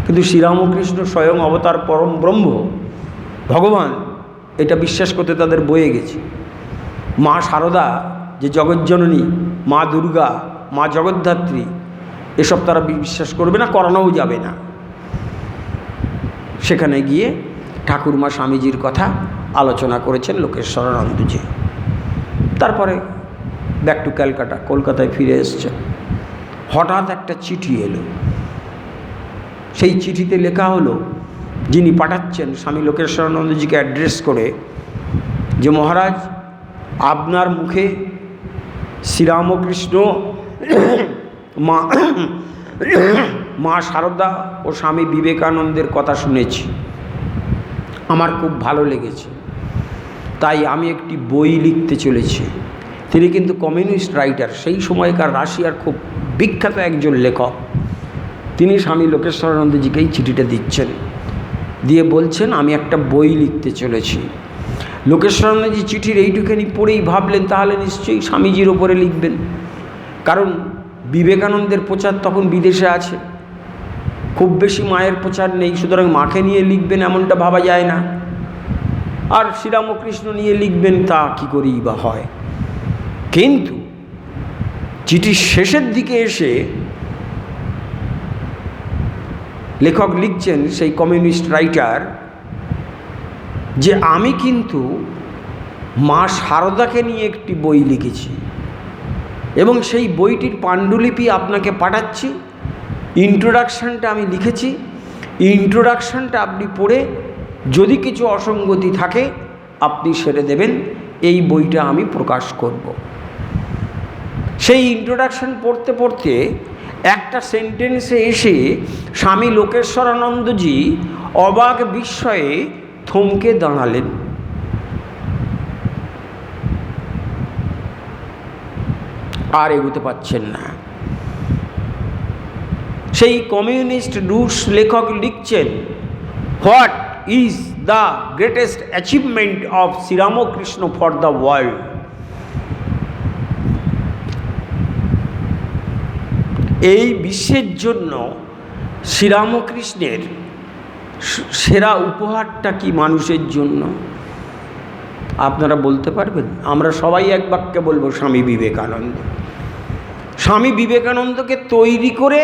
Speaker 1: কিন্তু শ্রীরামকৃষ্ণ স্বয়ং অবতার পরম ব্রহ্ম ভগবান, এটা বিশ্বাস করতে তাদের বয়ে গেছে। মা শারদা যে জগজ্জননী, মা দুর্গা, মা জগদ্ধাত্রী, এসব তারা বিশ্বাস করবে না, করানোও যাবে না। সেখানে গিয়ে ঠাকুরমা স্বামীজির কথা আলোচনা করেছেন লোকেশ্বরানন্দজি। তারপরে ব্যাক টু ক্যালকাটা, কলকাতায় ফিরে এসছে। হঠাৎ একটা চিঠি এলো। সেই চিঠিতে লেখা হলো, যিনি পাঠাচ্ছেন স্বামী লোকেশ্বরানন্দজিকে অ্যাড্রেস করে, যে মহারাজ, আপনার মুখে শ্রীরামকৃষ্ণ, মা শারদা ও স্বামী বিবেকানন্দের কথা শুনেছি, আমার খুব ভালো লেগেছে, তাই আমি একটি বই লিখতে চলেছি। তিনি কিন্তু কমিউনিস্ট রাইটার, সেই সময়কার রাশিয়ার খুব বিখ্যাত একজন লেখক। তিনি স্বামী লোকেশ্বরানন্দজিকে এই চিঠিটা দিচ্ছেন, দিয়ে বলছেন আমি একটা বই লিখতে চলেছি। লোকেশ্বরানন্দজি চিঠির এইটুখানি পড়েই ভাবলেন তাহলে নিশ্চয়ই স্বামীজির ওপরে লিখবেন, কারণ বিবেকানন্দের প্রচার তখন বিদেশে আছে, খুব বেশি মায়ের প্রচার নেই, সুতরাং মাকে নিয়ে লিখবেন এমনটা ভাবা যায় না। আর শ্রীরামকৃষ্ণ নিয়ে লিখবেন তা কী করেই বা হয়। কিন্তু চিঠির শেষের দিকে এসে লেখক লিখছেন, সেই কমিউনিস্ট রাইটার, যে আমি কিন্তু মা শারদাকে নিয়ে একটি বই লিখেছি এবং সেই বইটির পাণ্ডুলিপি আপনাকে পাঠাচ্ছি। ইন্ট্রোডাকশানটা আমি লিখেছি, ইন্ট্রোডাকশানটা আপনি পড়ে যদি কিছু অসঙ্গতি থাকে আপনি সেরে দেবেন, এই বইটা আমি প্রকাশ করব। সেই ইন্ট্রোডাকশান পড়তে পড়তে একটা সেন্টেন্সে এসে স্বামী লোকেশ্বরানন্দজি অবাক বিস্ময়ে থমকে দাঁড়ালেন। আর এগোতে পারছেন না। সেই কমিউনিস্ট রুশ লেখক লিখছেন, what is the greatest achievement of Sri Ramakrishna for the world. এই বিশ্বের জন্য শ্রীরামকৃষ্ণের সেরা উপহারটা কি মানুষের জন্য? আপনারা বলতে পারবেন? আমরা সবাই এক বাক্যে বলবো, স্বামী বিবেকানন্দ। স্বামী বিবেকানন্দকে তৈরি করে,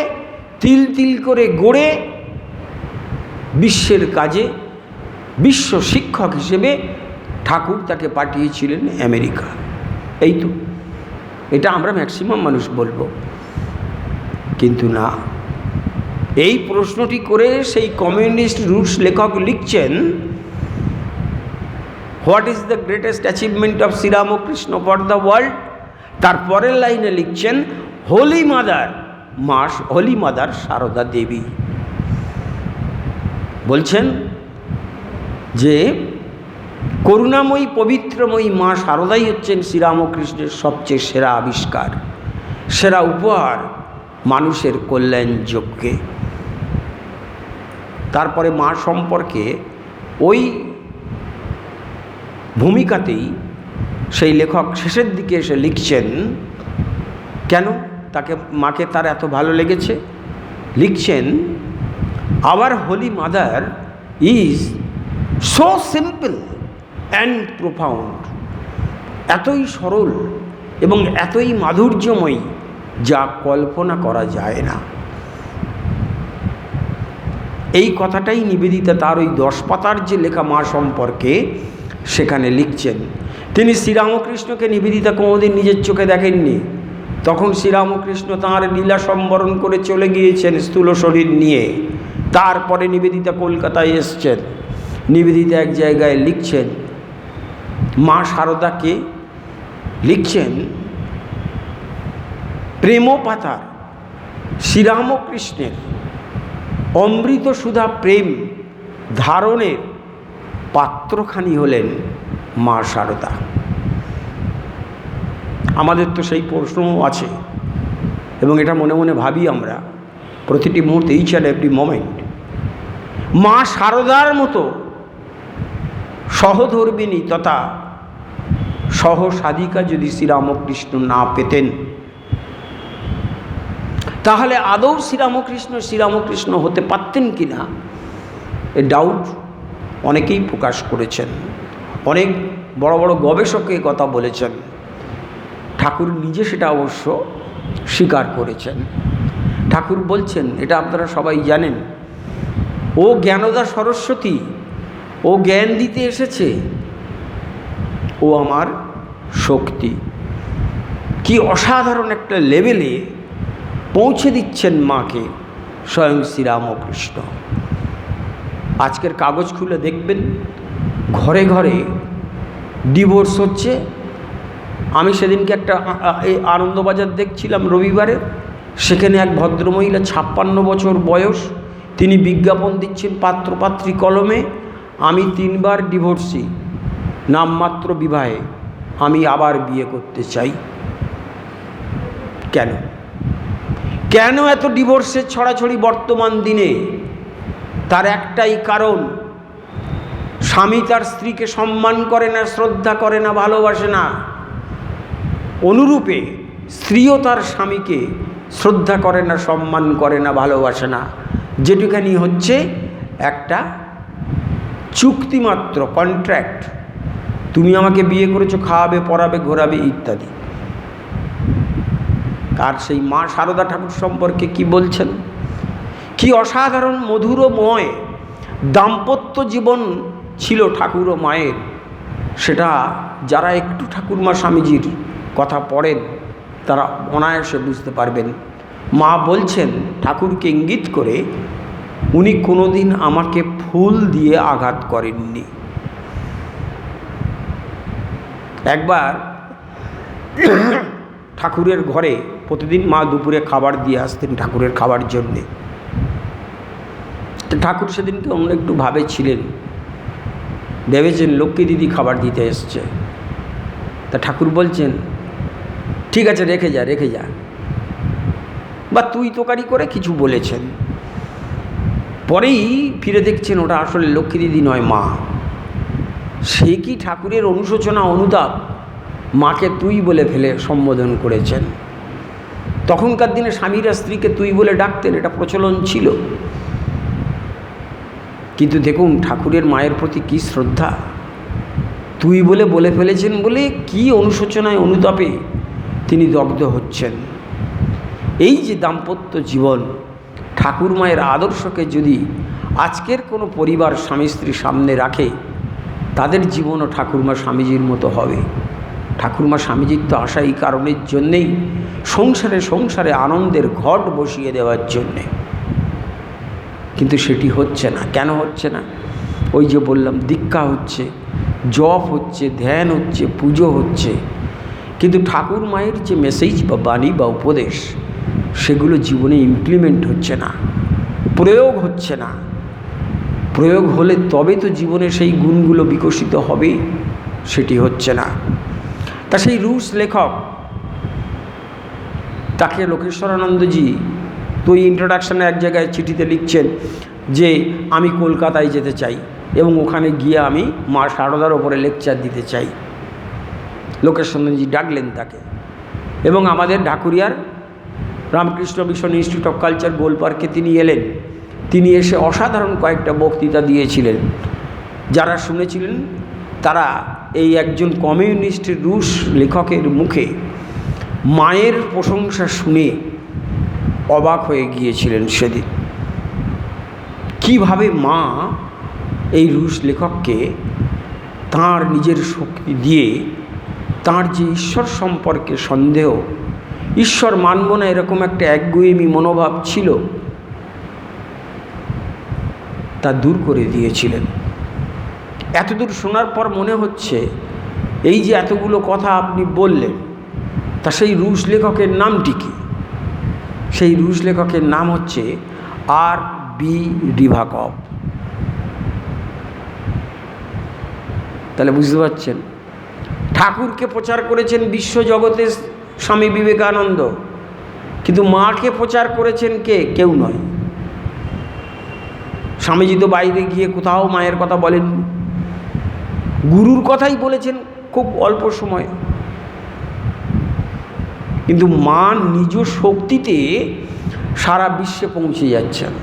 Speaker 1: তিল তিল করে গড়ে বিশ্বের কাজে বিশ্ব শিক্ষক হিসেবে ঠাকুর তাকে পাঠিয়েছিলেন আমেরিকা। এই তো, এটা আমরা ম্যাক্সিমাম মানুষ বলবো, কিন্তু না। এই প্রশ্নটি করে সেই কমিউনিস্ট রুটস লেখক লিখছেন, what is the greatest achievement of Sri Ramakrishna for the world? তার পরের লাইনে লিখছেন, হোলি মাদার সারদা দেবী। বলছেন যে করুণাময়ী পবিত্রময়ী মা সারদাই হচ্ছেন শ্রীরামকৃষ্ণের সবচেয়ে সেরা আবিষ্কার, সেরা উপহার মানুষের কল্যাণ যজ্ঞে। তারপরে মা সম্পর্কে ওই ভূমিকাতেই সেই লেখক শেষের দিকে এসে লিখছেন, কেন মাকে তার এত ভালো লেগেছে। লিখছেন, our holy mother is so simple and profound, এতই সরল এবং এতই মাধুর্যময়ী যা কল্পনা করা যায় না। এই কথাটাই নিবেদিতা তার ওই 10 পাতার যে লেখা মা সম্পর্কে সেখানে লিখছেন। তিনি শ্রীরামকৃষ্ণকে নিবেদিতা কোনোদিন নিজের চোখে দেখেননি। তখন শ্রীরামকৃষ্ণ তাঁর লীলা সম্বরণ করে চলে গিয়েছেন স্থূল শরীর নিয়ে। তারপরে নিবেদিতা কলকাতায় এসছেন। নিবেদিতা এক জায়গায় লিখছেন, মা সারদাকে লিখছেন, প্রেম পাতার শ্রীরামকৃষ্ণের অমৃত সুধা প্রেম ধারণের পাত্রখানি হলেন মা সারদা। আমাদের তো সেই প্রশ্নও আছে এবং এটা মনে মনে ভাবি আমরা প্রতিটি মুহূর্তে, ইচ অ্যান্ড এভরি মোমেন্ট, মা সারদার মতো সহধর্মিণী তথা সহসাধিকা যদি শ্রীরামকৃষ্ণ না পেতেন, তাহলে আদৌ শ্রীরামকৃষ্ণ হতে পারতেন কি না, এ ডাউট অনেকেই প্রকাশ করেছেন। অনেক বড় বড় গবেষক এ কথা বলেছেন। ঠাকুর নিজে সেটা অবশ্য স্বীকার করেছেন। ঠাকুর বলছেন, এটা আপনারা সবাই জানেন, ও জ্ঞানদা সরস্বতী, ও জ্ঞান দিতে এসেছে, ও আমার শক্তি। কি অসাধারণ একটা লেভেলে পৌঁছে দিচ্ছেন মাকে স্বয়ং শ্রীরামকৃষ্ণ। আজকের কাগজ খুলে দেখবেন, ঘরে ঘরে ডিভোর্স হচ্ছে। আমি সেদিনকে একটা আনন্দবাজার দেখছিলাম রবিবারে, সেখানে এক ভদ্রমহিলা 56 বছর বয়স, তিনি বিজ্ঞাপন দিচ্ছেন পাত্রপাত্রী কলমে, আমি 3 বার ডিভোর্সি, নামমাত্র বিবাহে, আমি আবার বিয়ে করতে চাই। কেন এত ডিভোর্সের ছড়াছড়ি বর্তমান দিনে? তার একটাই কারণ, স্বামী তার স্ত্রীকে সম্মান করে না, শ্রদ্ধা করে না, ভালোবাসে না। অনুরূপে স্ত্রীও তার স্বামীকে শ্রদ্ধা করে না, সম্মান করে না, ভালোবাসে না। যেটুখানি হচ্ছে একটা চুক্তিমাত্র, কন্ট্রাক্ট, তুমি আমাকে বিয়ে করেছো, খাওয়াবে, পরাবে, ঘোরাবে ইত্যাদি। আর সেই মা সারদা ঠাকুর সম্পর্কে কি বলছেন, কি অসাধারণ মধুরময় দাম্পত্য জীবন ছিল ঠাকুর ও মায়ের। সেটা যারা একটু ঠাকুরমা স্বামীজির কথা পড়েন তারা অনায়াসে বুঝতে পারবেন। মা বলছেন ঠাকুরকে ইঙ্গিত করে, উনি কোনোদিন আমাকে ফুল দিয়ে আঘাত করেননি। একবার ঠাকুরের ঘরে প্রতিদিন মা দুপুরে খাবার দিয়ে আসতেন ঠাকুরের খাবার জন্যে। ঠাকুর সেদিনকে অন্য একটু ভাবে ছিলেন, ভেবেছেন লক্ষ্মী দিদি খাবার দিতে এসছে। তা ঠাকুর বলছেন, ঠিক আছে রেখে যা, বা তুই তোকারি করে কিছু বলেছেন। পরেই ফিরে দেখছেন ওটা আসলে লক্ষ্মী দিদি নয়, মা। সে কি ঠাকুরের অনুশোচনা, অনুতাপ, মাকে তুই বলে ফেলে সম্বোধন করেছেন। তখনকার দিনে স্বামীরা স্ত্রীকে তুই বলে ডাকতেন, এটা প্রচলন ছিল। কিন্তু দেখুন ঠাকুরের মায়ের প্রতি কী শ্রদ্ধা, তুই বলে ফেলেছেন বলে কি অনুশোচনায়, অনুতাপে তিনি দগ্ধ হচ্ছেন। এই যে দাম্পত্য জীবন, ঠাকুর মায়ের আদর্শকে যদি আজকের কোনো পরিবার স্বামী স্ত্রী সামনে রাখে, তাদের জীবনও ঠাকুরমা স্বামীজির মতো হবে। ঠাকুরমা স্বামীজির তো আসা এই কারণের জন্যেই, সংসারে সংসারে আনন্দের ঘট বসিয়ে দেওয়ার জন্যে। কিন্তু সেটি হচ্ছে না। কেন হচ্ছে না? ওই যে বললাম, দীক্ষা হচ্ছে, জপ হচ্ছে, ধ্যান হচ্ছে, পুজো হচ্ছে, কিন্তু ঠাকুর মায়ের যে মেসেজ বা বাণী বা উপদেশ, সেগুলো জীবনে ইমপ্লিমেন্ট হচ্ছে না, প্রয়োগ হচ্ছে না। প্রয়োগ হলে তবে তো জীবনে সেই গুণগুলো বিকশিত হবে, সেটি হচ্ছে না। তা সেই রুশ লেখক, তাকে লোকেশ্বরানন্দজি তো ইন্ট্রোডাকশানে এক জায়গায় চিঠিতে লিখছেন যে আমি কলকাতায় যেতে চাই এবং ওখানে গিয়ে আমি মা শারদার ওপরে লেকচার দিতে চাই। লোকেশ্বরানন্দজি ডাকলেন তাকে, এবং আমাদের ঢাকুরিয়ার Ramakrishna Mission Institute of Culture গোলপার্কে তিনি এলেন। তিনি এসে অসাধারণ কয়েকটা বক্তৃতা দিয়েছিলেন। যারা শুনেছিলেন তারা এই একজন কমিউনিস্ট রুশ লেখকের মুখে মায়ের প্রশংসা শুনে অবাক হয়ে গিয়েছিলেন সেদিন। কিভাবে মা এই রুশ লেখককে তাঁর নিজের শক্তি দিয়ে, তাঁর যে ঈশ্বর সম্পর্কে সন্দেহ, ঈশ্বর মানব না এরকম একটা একগুঁয়েমি মনোভাব ছিল, তা দূর করে দিয়েছিলেন। এতদূর শোনার পর মনে হচ্ছে এই যে এতগুলো কথা আপনি বললেন, তা সেই রুশ লেখকের নামটি কি? সেই রুশ লেখকের নাম হচ্ছে R.B. রিভাকভ। তাহলে বুঝতে পারছেন, ঠাকুরকে প্রচার করেছেন বিশ্বজগতে স্বামী বিবেকানন্দ, কিন্তু মাকে প্রচার করেছেন কে? কেউ নয়। স্বামীজি তো বাইরে গিয়ে কোথাও মায়ের কথা বলেননি, গুরুর কথাই বলেছেন খুব অল্প সময়। কিন্তু মা নিজ শক্তিতে সারা বিশ্বে পৌঁছে যাচ্ছেন।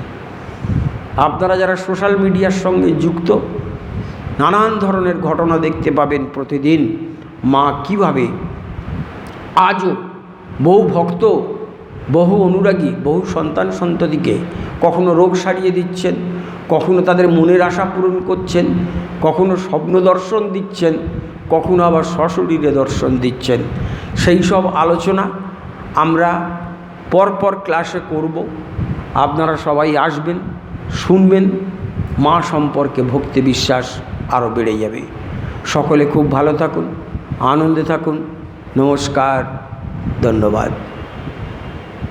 Speaker 1: আপনারা যারা সোশ্যাল মিডিয়ার সঙ্গে যুক্ত, নানান ধরনের ঘটনা দেখতে পাবেন প্রতিদিন। মা কিভাবে আজও বহু ভক্ত, বহু অনুরাগী, বহু সন্তান সন্ততিকে কখনো রোগ সারিয়ে দিচ্ছেন, কখনো তাদের মনের আশা পূরণ করছেন, কখনো স্বপ্ন দর্শন দিচ্ছেন, কখনো আবার সশরীরে দর্শন দিচ্ছেন। সেই সব আলোচনা আমরা পরপর ক্লাসে করব। আপনারা সবাই আসবেন, শুনবেন। মা সম্পর্কে ভক্তি বিশ্বাস আরও বেড়ে যাবে। সকলে খুব ভালো থাকুন, আনন্দে থাকুন। নমস্কার, ধন্যবাদ।